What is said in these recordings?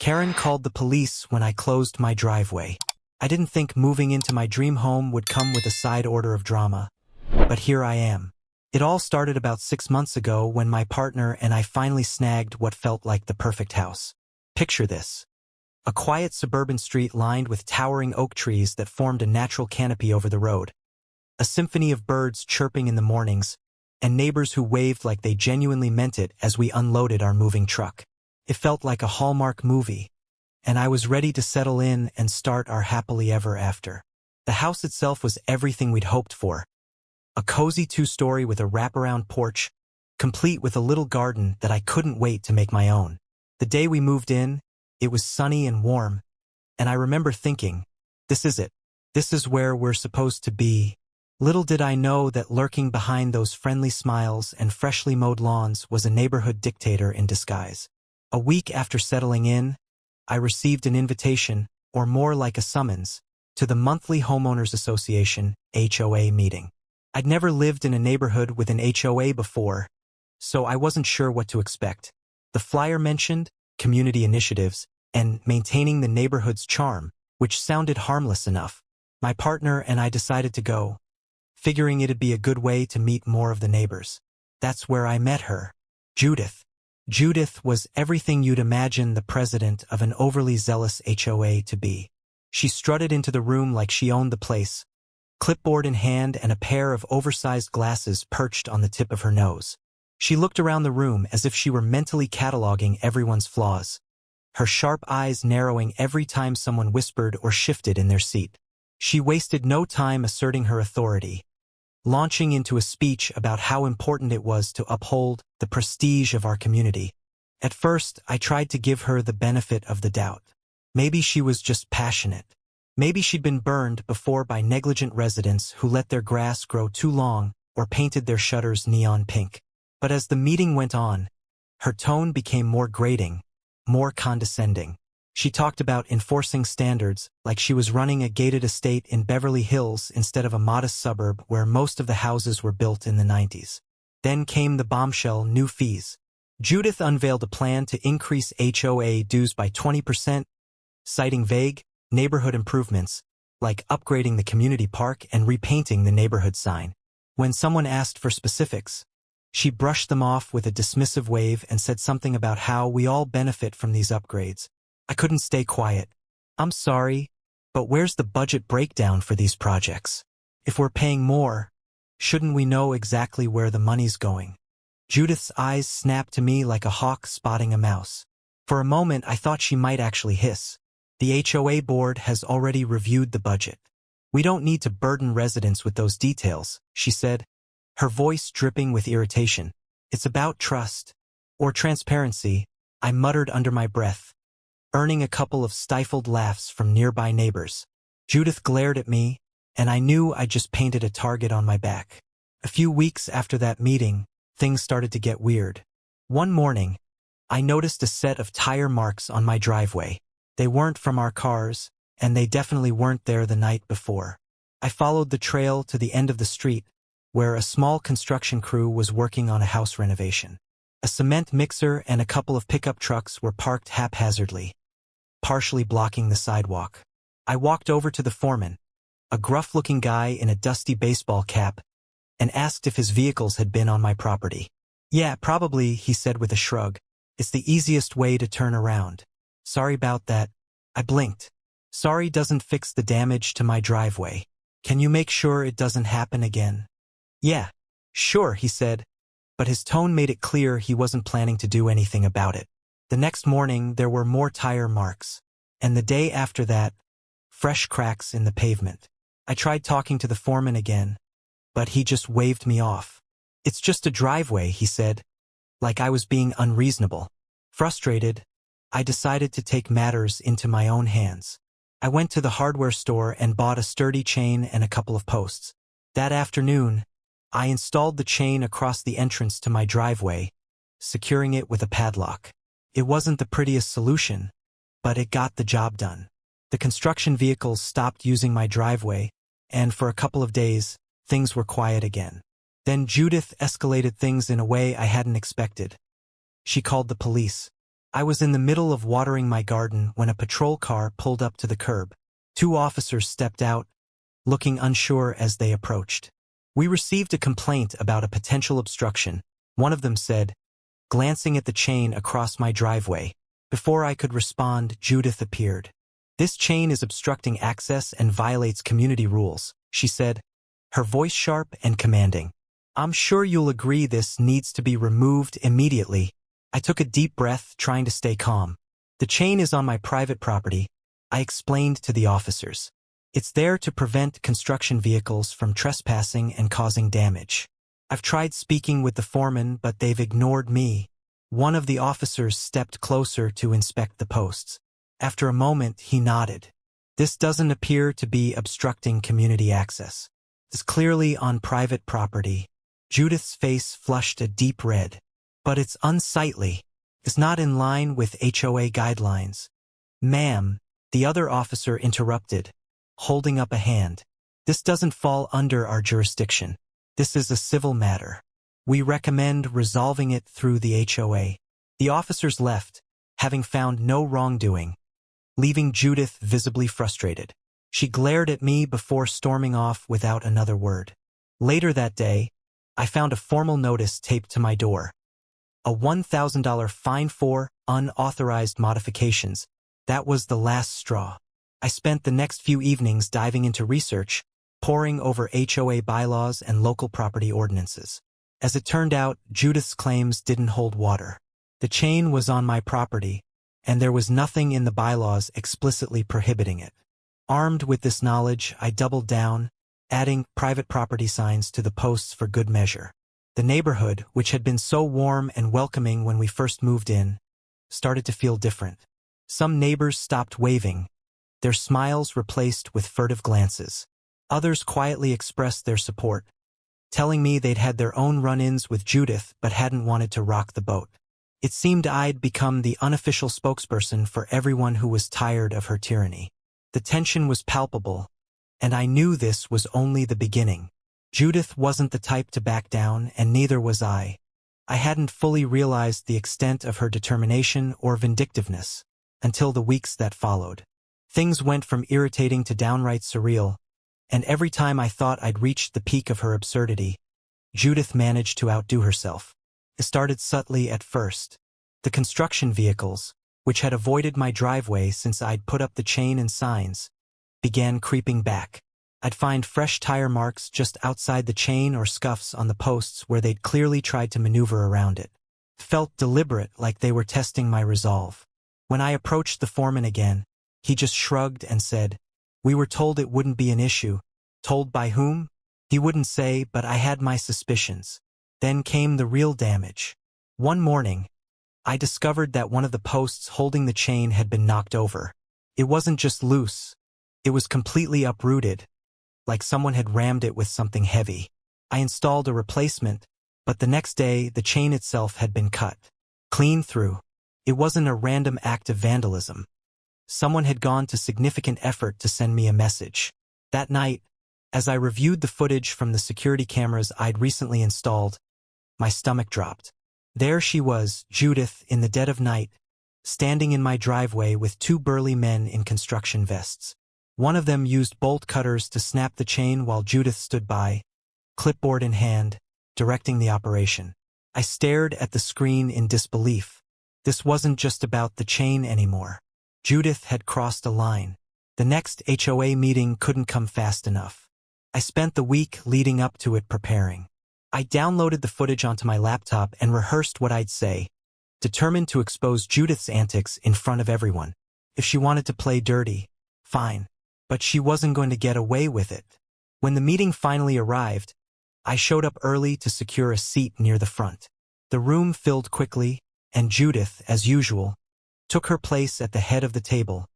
Karen called the police when I closed my driveway. I didn't think moving into my dream home would come with a side order of drama, but here I am. It all started about 6 months ago when my partner and I finally snagged what felt like the perfect house. Picture this. A quiet suburban street lined with towering oak trees that formed a natural canopy over the road. A symphony of birds chirping in the mornings, and neighbors who waved like they genuinely meant it as we unloaded our moving truck. It felt like a Hallmark movie, and I was ready to settle in and start our happily ever after. The house itself was everything we'd hoped for. A cozy 2-story with a wraparound porch, complete with a little garden that I couldn't wait to make my own. The day we moved in, it was sunny and warm, and I remember thinking, this is it. This is where we're supposed to be. Little did I know that lurking behind those friendly smiles and freshly mowed lawns was a neighborhood dictator in disguise. A week after settling in, I received an invitation, or more like a summons, to the monthly Homeowners Association HOA meeting. I'd never lived in a neighborhood with an HOA before, so I wasn't sure what to expect. The flyer mentioned community initiatives and maintaining the neighborhood's charm, which sounded harmless enough. My partner and I decided to go, figuring it'd be a good way to meet more of the neighbors. That's where I met her, Judith. Judith was everything you'd imagine the president of an overly zealous HOA to be. She strutted into the room like she owned the place, clipboard in hand and a pair of oversized glasses perched on the tip of her nose. She looked around the room as if she were mentally cataloging everyone's flaws, her sharp eyes narrowing every time someone whispered or shifted in their seat. She wasted no time asserting her authority, launching into a speech about how important it was to uphold the prestige of our community. At first, I tried to give her the benefit of the doubt. Maybe she was just passionate. Maybe she'd been burned before by negligent residents who let their grass grow too long or painted their shutters neon pink. But as the meeting went on, her tone became more grating, more condescending. She talked about enforcing standards like she was running a gated estate in Beverly Hills instead of a modest suburb where most of the houses were built in the 90s. Then came the bombshell new fees. Judith unveiled a plan to increase HOA dues by 20%, citing vague neighborhood improvements like upgrading the community park and repainting the neighborhood sign. When someone asked for specifics, she brushed them off with a dismissive wave and said something about how we all benefit from these upgrades. I couldn't stay quiet. I'm sorry, but where's the budget breakdown for these projects? If we're paying more, shouldn't we know exactly where the money's going? Judith's eyes snapped to me like a hawk spotting a mouse. For a moment, I thought she might actually hiss. The HOA board has already reviewed the budget. We don't need to burden residents with those details, she said, her voice dripping with irritation. It's about trust. Or transparency, I muttered under my breath, earning a couple of stifled laughs from nearby neighbors. Judith glared at me, and I knew I just painted a target on my back. A few weeks after that meeting, things started to get weird. One morning, I noticed a set of tire marks on my driveway. They weren't from our cars, and they definitely weren't there the night before. I followed the trail to the end of the street, where a small construction crew was working on a house renovation. A cement mixer and a couple of pickup trucks were parked haphazardly, partially blocking the sidewalk. I walked over to the foreman, a gruff-looking guy in a dusty baseball cap, and asked if his vehicles had been on my property. Yeah, probably, he said with a shrug. It's the easiest way to turn around. Sorry about that. I blinked. Sorry doesn't fix the damage to my driveway. Can you make sure it doesn't happen again? Yeah, sure, he said, but his tone made it clear he wasn't planning to do anything about it. The next morning, there were more tire marks, and the day after that, fresh cracks in the pavement. I tried talking to the foreman again, but he just waved me off. It's just a driveway, he said, like I was being unreasonable. Frustrated, I decided to take matters into my own hands. I went to the hardware store and bought a sturdy chain and a couple of posts. That afternoon, I installed the chain across the entrance to my driveway, securing it with a padlock. It wasn't the prettiest solution, but it got the job done. The construction vehicles stopped using my driveway, and for a couple of days, things were quiet again. Then Judith escalated things in a way I hadn't expected. She called the police. I was in the middle of watering my garden when a patrol car pulled up to the curb. Two officers stepped out, looking unsure as they approached. "We received a complaint about a potential obstruction," one of them said, glancing at the chain across my driveway. Before I could respond, Judith appeared. "This chain is obstructing access and violates community rules," she said, her voice sharp and commanding. "I'm sure you'll agree this needs to be removed immediately." I took a deep breath, trying to stay calm. "The chain is on my private property," I explained to the officers. "It's there to prevent construction vehicles from trespassing and causing damage. I've tried speaking with the foreman, but they've ignored me." One of the officers stepped closer to inspect the posts. After a moment, he nodded. "This doesn't appear to be obstructing community access. It's clearly on private property." Judith's face flushed a deep red. "But it's unsightly. It's not in line with HOA guidelines." "Ma'am," the other officer interrupted, holding up a hand. "This doesn't fall under our jurisdiction. This is a civil matter. We recommend resolving it through the HOA." The officers left, having found no wrongdoing, leaving Judith visibly frustrated. She glared at me before storming off without another word. Later that day, I found a formal notice taped to my door. A $1,000 fine for unauthorized modifications. That was the last straw. I spent the next few evenings diving into research, poring over HOA bylaws and local property ordinances. As it turned out, Judith's claims didn't hold water. The chain was on my property, and there was nothing in the bylaws explicitly prohibiting it. Armed with this knowledge, I doubled down, adding private property signs to the posts for good measure. The neighborhood, which had been so warm and welcoming when we first moved in, started to feel different. Some neighbors stopped waving, their smiles replaced with furtive glances. Others quietly expressed their support, telling me they'd had their own run-ins with Judith but hadn't wanted to rock the boat. It seemed I'd become the unofficial spokesperson for everyone who was tired of her tyranny. The tension was palpable, and I knew this was only the beginning. Judith wasn't the type to back down, and neither was I. I hadn't fully realized the extent of her determination or vindictiveness until the weeks that followed. Things went from irritating to downright surreal, and every time I thought I'd reached the peak of her absurdity, Judith managed to outdo herself. It started subtly at first. The construction vehicles, which had avoided my driveway since I'd put up the chain and signs, began creeping back. I'd find fresh tire marks just outside the chain or scuffs on the posts where they'd clearly tried to maneuver around it. It felt deliberate, like they were testing my resolve. When I approached the foreman again, he just shrugged and said, "We were told it wouldn't be an issue." Told by whom? He wouldn't say, but I had my suspicions. Then came the real damage. One morning, I discovered that one of the posts holding the chain had been knocked over. It wasn't just loose. It was completely uprooted, like someone had rammed it with something heavy. I installed a replacement, but the next day the chain itself had been cut clean through. It wasn't a random act of vandalism. Someone had gone to significant effort to send me a message. That night, as I reviewed the footage from the security cameras I'd recently installed, my stomach dropped. There she was, Judith, in the dead of night, standing in my driveway with two burly men in construction vests. One of them used bolt cutters to snap the chain while Judith stood by, clipboard in hand, directing the operation. I stared at the screen in disbelief. This wasn't just about the chain anymore. Judith had crossed a line. The next HOA meeting couldn't come fast enough. I spent the week leading up to it preparing. I downloaded the footage onto my laptop and rehearsed what I'd say, determined to expose Judith's antics in front of everyone. If she wanted to play dirty, fine. But she wasn't going to get away with it. When the meeting finally arrived, I showed up early to secure a seat near the front. The room filled quickly, and Judith, as usual, took her place at the head of the table,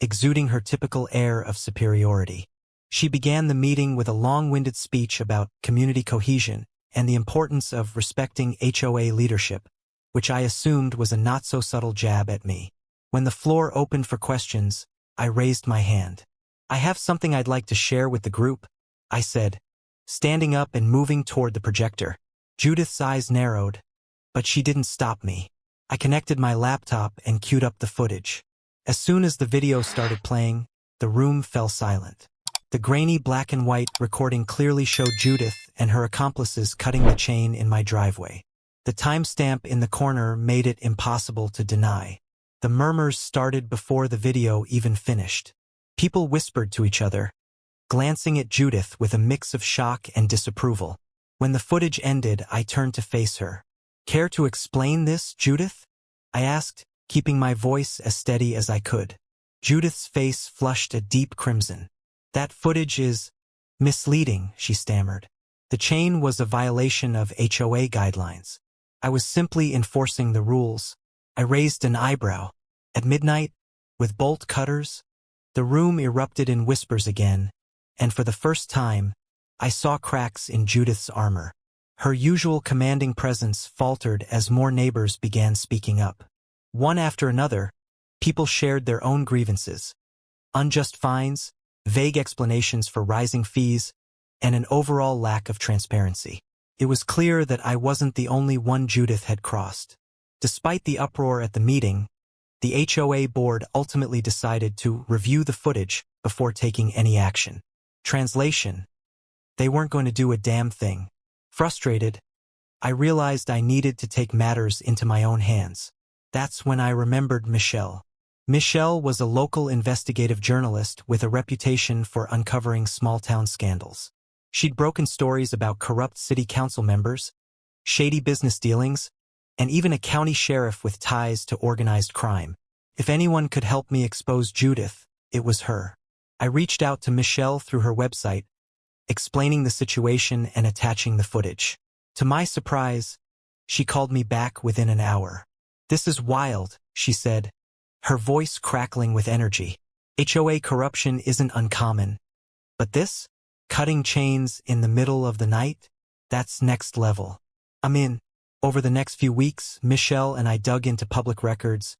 exuding her typical air of superiority. She began the meeting with a long-winded speech about community cohesion and the importance of respecting HOA leadership, which I assumed was a not-so-subtle jab at me. When the floor opened for questions, I raised my hand. "I have something I'd like to share with the group," I said, standing up and moving toward the projector. Judith's eyes narrowed, but she didn't stop me. I connected my laptop and queued up the footage. As soon as the video started playing, the room fell silent. The grainy black and white recording clearly showed Judith and her accomplices cutting the chain in my driveway. The timestamp in the corner made it impossible to deny. The murmurs started before the video even finished. People whispered to each other, glancing at Judith with a mix of shock and disapproval. When the footage ended, I turned to face her. "Care to explain this, Judith?" I asked, keeping my voice as steady as I could. Judith's face flushed a deep crimson. "That footage is misleading," she stammered. "The chain was a violation of HOA guidelines. I was simply enforcing the rules." I raised an eyebrow. At midnight, with bolt cutters? The room erupted in whispers again, and for the first time, I saw cracks in Judith's armor. Her usual commanding presence faltered as more neighbors began speaking up. One after another, people shared their own grievances. Unjust fines, vague explanations for rising fees, and an overall lack of transparency. It was clear that I wasn't the only one Judith had crossed. Despite the uproar at the meeting, the HOA board ultimately decided to review the footage before taking any action. Translation: they weren't going to do a damn thing. Frustrated, I realized I needed to take matters into my own hands. That's when I remembered Michelle. Michelle was a local investigative journalist with a reputation for uncovering small-town scandals. She'd broken stories about corrupt city council members, shady business dealings, and even a county sheriff with ties to organized crime. If anyone could help me expose Judith, it was her. I reached out to Michelle through her website, explaining the situation and attaching the footage. To my surprise, she called me back within an hour. "This is wild," she said, her voice crackling with energy. "HOA corruption isn't uncommon. But this? Cutting chains in the middle of the night? That's next level. I'm in." Over the next few weeks, Michelle and I dug into public records,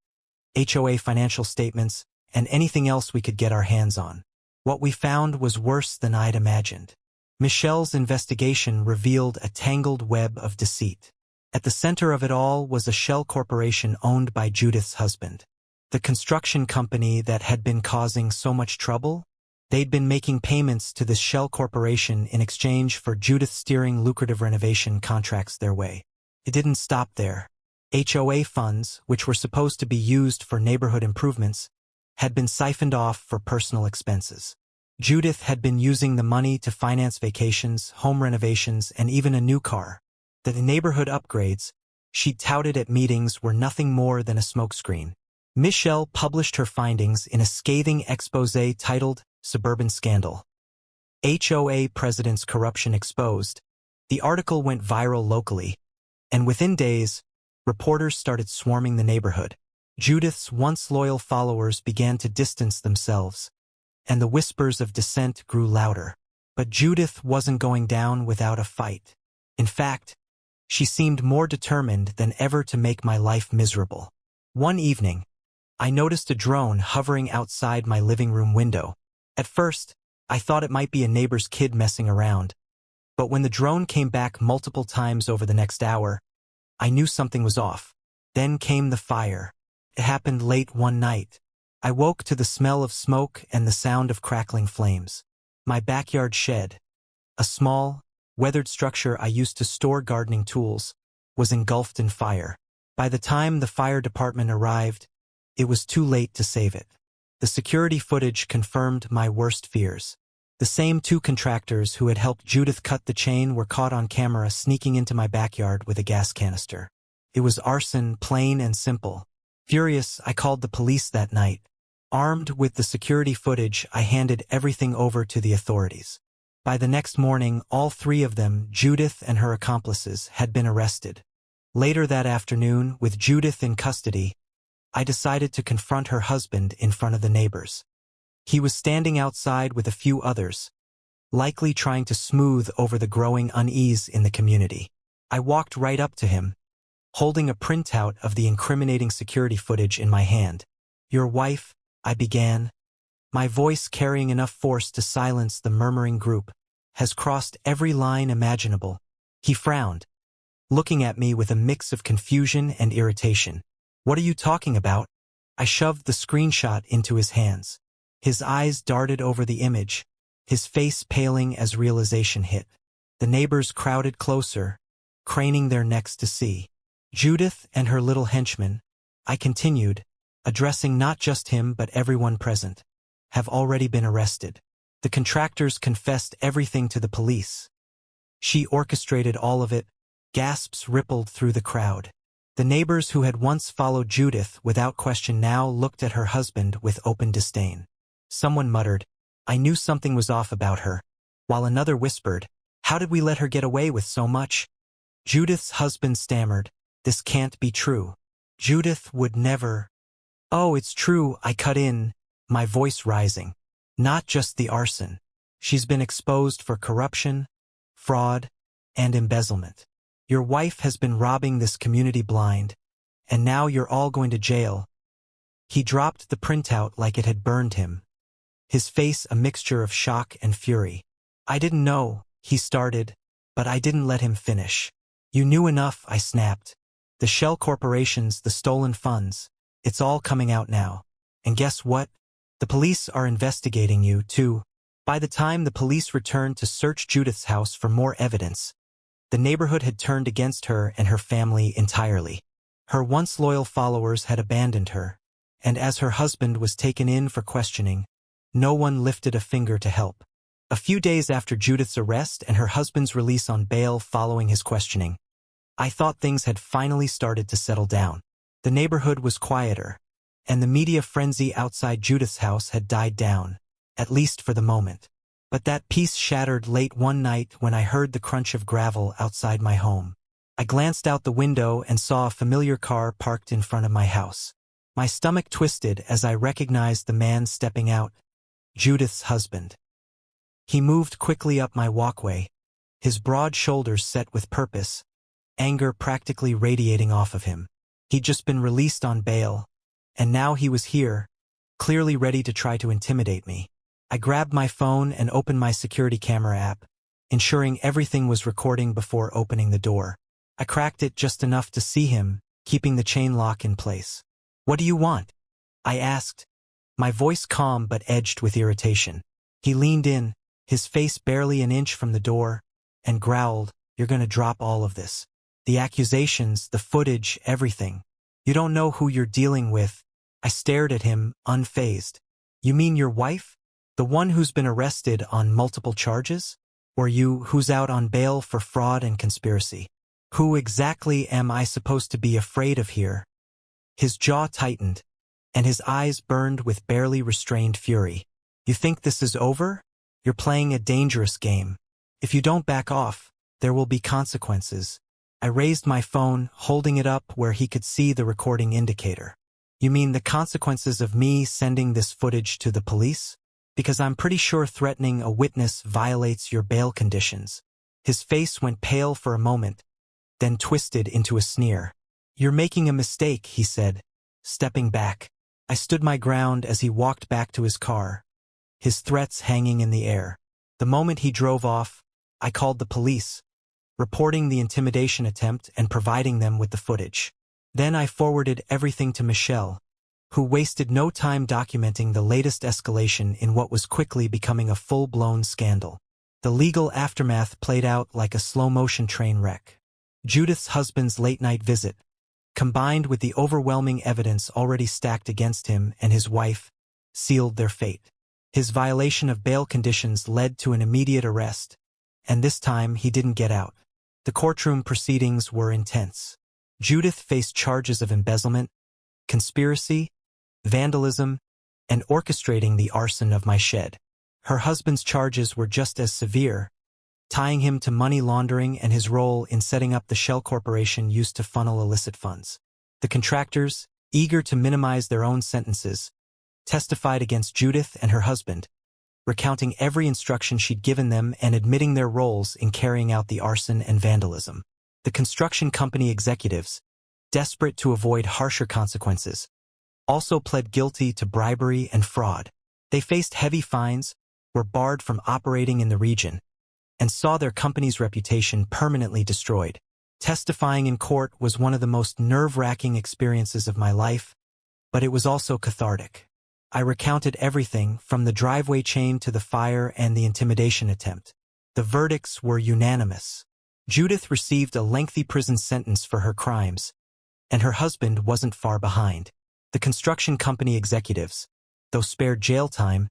HOA financial statements, and anything else we could get our hands on. What we found was worse than I'd imagined. Michelle's investigation revealed a tangled web of deceit. At the center of it all was a shell corporation owned by Judith's husband. The construction company that had been causing so much trouble? They'd been making payments to this shell corporation in exchange for Judith steering lucrative renovation contracts their way. It didn't stop there. HOA funds, which were supposed to be used for neighborhood improvements, had been siphoned off for personal expenses. Judith had been using the money to finance vacations, home renovations, and even a new car. The neighborhood upgrades she touted at meetings were nothing more than a smokescreen. Michelle published her findings in a scathing exposé titled "Suburban Scandal. HOA President's Corruption Exposed." The article went viral locally, and within days, reporters started swarming the neighborhood. Judith's once loyal followers began to distance themselves, and the whispers of dissent grew louder. But Judith wasn't going down without a fight. In fact, she seemed more determined than ever to make my life miserable. One evening, I noticed a drone hovering outside my living room window. At first, I thought it might be a neighbor's kid messing around. But when the drone came back multiple times over the next hour, I knew something was off. Then came the fire. It happened late one night. I woke to the smell of smoke and the sound of crackling flames. My backyard shed, a small, weathered structure I used to store gardening tools, was engulfed in fire. By the time the fire department arrived, it was too late to save it. The security footage confirmed my worst fears. The same two contractors who had helped Judith cut the chain were caught on camera sneaking into my backyard with a gas canister. It was arson, plain and simple. Furious, I called the police that night. Armed with the security footage, I handed everything over to the authorities. By the next morning, all three of them, Judith and her accomplices, had been arrested. Later that afternoon, with Judith in custody, I decided to confront her husband in front of the neighbors. He was standing outside with a few others, likely trying to smooth over the growing unease in the community. I walked right up to him, holding a printout of the incriminating security footage in my hand. "Your wife," I began, my voice carrying enough force to silence the murmuring group, "has crossed every line imaginable." He frowned, looking at me with a mix of confusion and irritation. What are you talking about? I shoved the screenshot into his hands. His eyes darted over the image, his face paling as realization hit. The neighbors crowded closer, craning their necks to see. Judith and her little henchman, I continued, addressing not just him but everyone present, have already been arrested. The contractors confessed everything to the police. She orchestrated all of it. Gasps rippled through the crowd. The neighbors who had once followed Judith without question now looked at her husband with open disdain. Someone muttered, I knew something was off about her, while another whispered, how did we let her get away with so much? Judith's husband stammered, this can't be true. Judith would never. Oh, it's true, I cut in, my voice rising. Not just the arson. She's been exposed for corruption, fraud, and embezzlement. Your wife has been robbing this community blind, and now you're all going to jail. He dropped the printout like it had burned him, his face a mixture of shock and fury. I didn't know, he started, but I didn't let him finish. You knew enough, I snapped. The shell corporations, the stolen funds, it's all coming out now. And guess what? The police are investigating you, too. By the time the police returned to search Judith's house for more evidence, the neighborhood had turned against her and her family entirely. Her once loyal followers had abandoned her, and as her husband was taken in for questioning, no one lifted a finger to help. A few days after Judith's arrest and her husband's release on bail following his questioning, I thought things had finally started to settle down. The neighborhood was quieter, and the media frenzy outside Judith's house had died down, at least for the moment. But that peace shattered late one night when I heard the crunch of gravel outside my home. I glanced out the window and saw a familiar car parked in front of my house. My stomach twisted as I recognized the man stepping out, Judith's husband. He moved quickly up my walkway, his broad shoulders set with purpose, anger practically radiating off of him. He'd just been released on bail, and now he was here, clearly ready to try to intimidate me. I grabbed my phone and opened my security camera app, ensuring everything was recording before opening the door. I cracked it just enough to see him, keeping the chain lock in place. What do you want? I asked, my voice calm but edged with irritation. He leaned in, his face barely an inch from the door, and growled, you're gonna drop all of this. The accusations, the footage, everything. You don't know who you're dealing with. I stared at him, unfazed. You mean your wife? The one who's been arrested on multiple charges? Or you who's out on bail for fraud and conspiracy? Who exactly am I supposed to be afraid of here? His jaw tightened, and his eyes burned with barely restrained fury. You think this is over? You're playing a dangerous game. If you don't back off, there will be consequences. I raised my phone, holding it up where he could see the recording indicator. You mean the consequences of me sending this footage to the police? Because I'm pretty sure threatening a witness violates your bail conditions. His face went pale for a moment, then twisted into a sneer. You're making a mistake, he said, stepping back. I stood my ground as he walked back to his car, his threats hanging in the air. The moment he drove off, I called the police, reporting the intimidation attempt and providing them with the footage. Then I forwarded everything to Michelle, who wasted no time documenting the latest escalation in what was quickly becoming a full-blown scandal. The legal aftermath played out like a slow-motion train wreck. Judith's husband's late-night visit, combined with the overwhelming evidence already stacked against him and his wife, sealed their fate. His violation of bail conditions led to an immediate arrest, and this time he didn't get out. The courtroom proceedings were intense. Judith faced charges of embezzlement, conspiracy, vandalism, and orchestrating the arson of my shed. Her husband's charges were just as severe, tying him to money laundering and his role in setting up the shell corporation used to funnel illicit funds. The contractors, eager to minimize their own sentences, testified against Judith and her husband, recounting every instruction she'd given them and admitting their roles in carrying out the arson and vandalism. The construction company executives, desperate to avoid harsher consequences, also pled guilty to bribery and fraud. They faced heavy fines, were barred from operating in the region, and saw their company's reputation permanently destroyed. Testifying in court was one of the most nerve-wracking experiences of my life, but it was also cathartic. I recounted everything from the driveway chain to the fire and the intimidation attempt. The verdicts were unanimous. Judith received a lengthy prison sentence for her crimes, and her husband wasn't far behind. The construction company executives, though spared jail time,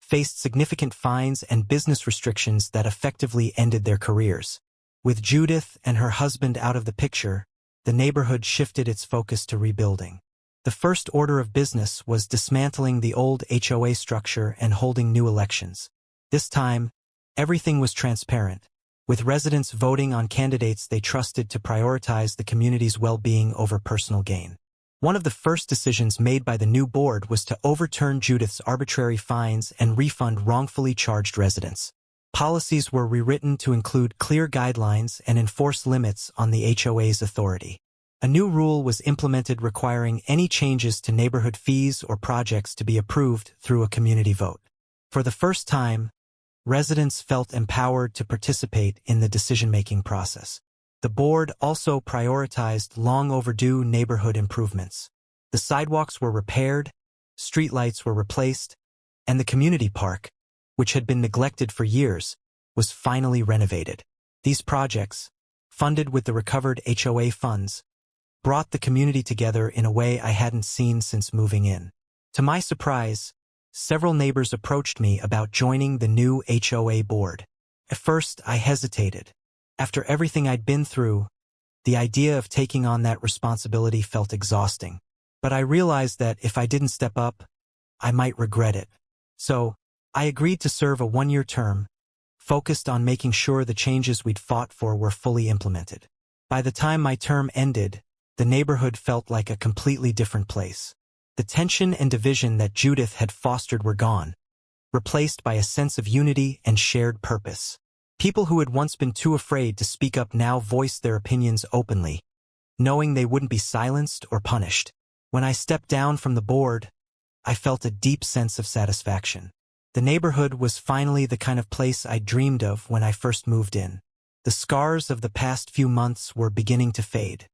faced significant fines and business restrictions that effectively ended their careers. With Judith and her husband out of the picture, the neighborhood shifted its focus to rebuilding. The first order of business was dismantling the old HOA structure and holding new elections. This time, everything was transparent, with residents voting on candidates they trusted to prioritize the community's well-being over personal gain. One of the first decisions made by the new board was to overturn Judith's arbitrary fines and refund wrongfully charged residents. Policies were rewritten to include clear guidelines and enforce limits on the HOA's authority. A new rule was implemented requiring any changes to neighborhood fees or projects to be approved through a community vote. For the first time, residents felt empowered to participate in the decision-making process. The board also prioritized long-overdue neighborhood improvements. The sidewalks were repaired, streetlights were replaced, and the community park, which had been neglected for years, was finally renovated. These projects, funded with the recovered HOA funds, brought the community together in a way I hadn't seen since moving in. To my surprise, several neighbors approached me about joining the new HOA board. At first, I hesitated. After everything I'd been through, the idea of taking on that responsibility felt exhausting. But I realized that if I didn't step up, I might regret it. So, I agreed to serve a one-year term, focused on making sure the changes we'd fought for were fully implemented. By the time my term ended, the neighborhood felt like a completely different place. The tension and division that Judith had fostered were gone, replaced by a sense of unity and shared purpose. People who had once been too afraid to speak up now voiced their opinions openly, knowing they wouldn't be silenced or punished. When I stepped down from the board, I felt a deep sense of satisfaction. The neighborhood was finally the kind of place I dreamed of when I first moved in. The scars of the past few months were beginning to fade.